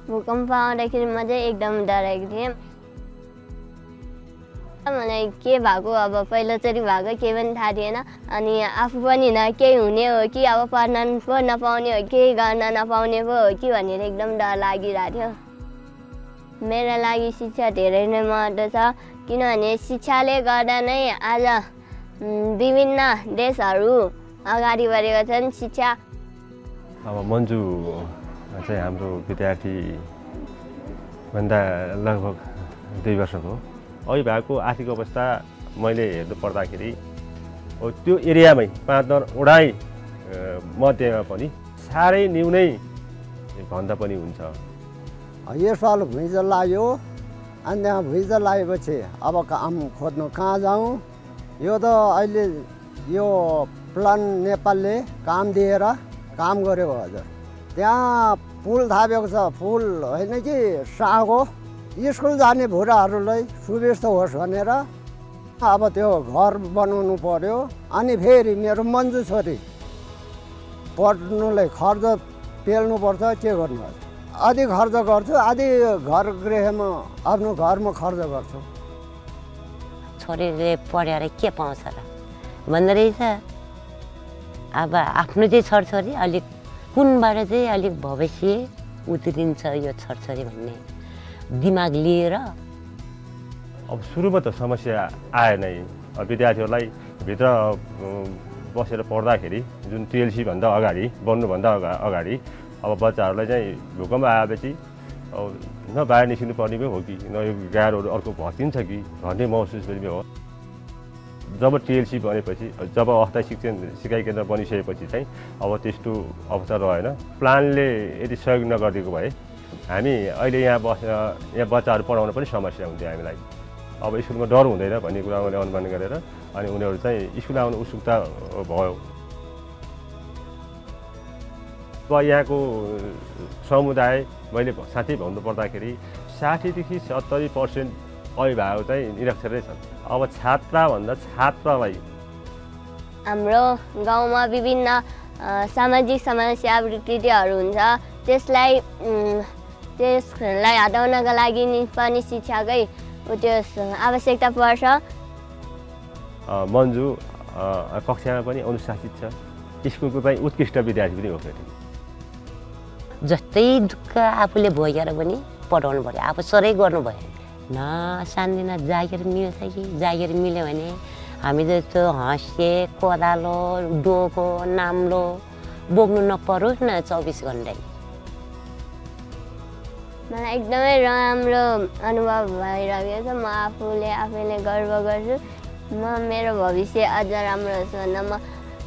भूकम्प आउँदाखेरि म चाहिँ एकदम डराएको थिएँ। मलाई के भएको अब पहिलोचोटि भएको केही पनि थाहा थिएन अनि आफू पनि न केही हुने हो कि अब पढ्न पो नपाउने हो केही गर्न नपाउने पो हो कि भनेर एकदम डर लागिरहेको थियो। मेरो लागि शिक्षा धेरै नै महत्त्व छ किनभने शिक्षाले गर्दा नै आज विभिन्न देशहरू अगाडि बढेका छन्। शिक्षा अब मन्जु चाहिँ हाम्रो विद्यार्थी भन्दा लगभग 2 वर्षको अभिभावकको आर्थिक अवस्था मैले हेर्नु पर्दाखेरि त्यो एरियामै 5-10 वटै मध्येमा पनि साह्रै न्यूनै भन्दा पनि हुन्छ। यो साल भुइँचो लाग्यो अनि त्यहाँ भुइँचो लागेपछि अब काम खोज्नु कहाँ जाउँ? यो त अहिले यो प्लान नेपालले काम दिएर काम गर्यो हजुर। त्यहाँ पुल थापेको छ, पुल होइन कि सागो स्कुल जाने बुढाहरूलाई सुविस्ता होस् भनेर अब त्यो घर बनाउनु पर्यो। अनि फेरि मेरो मन्जु छोरी पढ्नुलाई खर्च पेल्नुपर्छ, के गर्नु? आधी खर्च गर्छु, आधी घर गृहमा आफ्नो घरमा खर्च गर्छु। छोरीले पढेर के पाउँछ र भन्दो रहेछ। अब आफ्नो चाहिँ छोरछोरी अलिक कुनबाट चाहिँ अलिक भविष्य उत्रिन्छ यो छोरछोरी भन्ने दिमाग लिएर अब सुरुमा त समस्या आए नै। विद्यार्थीहरूलाई भित्र बसेर पढ्दाखेरि जुन टिएलसी भन्दा अगाडि बन्नुभन्दा अगाडि अब बच्चाहरूलाई चाहिँ भूकम्प आएपछि न बाहिर निस्किनु पर्ने हो कि न यो गाह्रोहरू अर्को भत्किन्छ कि भन्ने महसुस पनि हो। जब टिएलसी बनेपछि जब अस्थायी सिकाइ केन्द्र बनिसकेपछि चाहिँ अब त्यस्तो अवस्था रहेन। प्लानले यदि सहयोग नगरिदिएको भए हामी अहिले यहाँ बच्चाहरू पढाउन पनि समस्या हुन्थ्यो हामीलाई। अब स्कुलमा डर हुँदैन भन्ने कुरा मैले अनुमान गरेर अनि उनीहरू चाहिँ स्कुल आउनु उत्सुकता भयो। अब यहाँको समुदाय मैले साँच्चै भन्नुपर्दाखेरि 60 देखि 70% अभिभावक चाहिँ निरक्षरै छन्। अब छात्राभन्दा छात्रालाई हाम्रो गाउँमा विभिन्न सामाजिक समस्या विकृतिहरू हुन्छ, त्यसलाई हटाउनका लागि पनि शिक्षाकै आवश्यकता पर्छ। मन्जु कक्षामा पनि अनुशासित छ, स्कुलको चाहिँ उत्कृष्ट विद्यार्थी पनि हो। फेरि जस्तै दुःख आफूले भोगेर पनि पढाउनु पर्यो, आफू सरै गर्नु भयो। न सानदिन जागिर मिल्छ कि जागिर मिल्यो भने हामी जस्तो हँसे कोदालो डोको नाम्लो बोक्नु नपरोस् न 24 घन्टै। मलाई एकदमै राम्रो अनुभव भइरहेको छ। म आफैले गर्व गर्छु। मेरो भविष्य अझ राम्रो होस् भनेर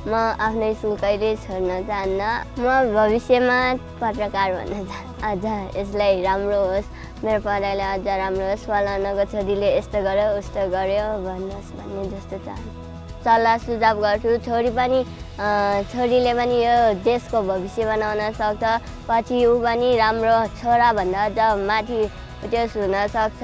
म आफ्नो स्कुल कहिल्यै छोड्न चाहन्न। म भविष्यमा पत्रकार भन्न चाहन्छु। अझ यसलाई राम्रो होस्, मेरो पढाइलाई अझ राम्रो होस्, फलानाको छोरीले यस्तो गर्यो उस्तो गर्यो भन्नुहोस् भन्ने जस्तो चाहन्छु। सल्लाह सुझाव गर्छु। छोरीले पनि यो देशको भविष्य बनाउन सक्छ। पछि ऊ पनि राम्रो छोराभन्दा अझ माथि हुन सक्छ।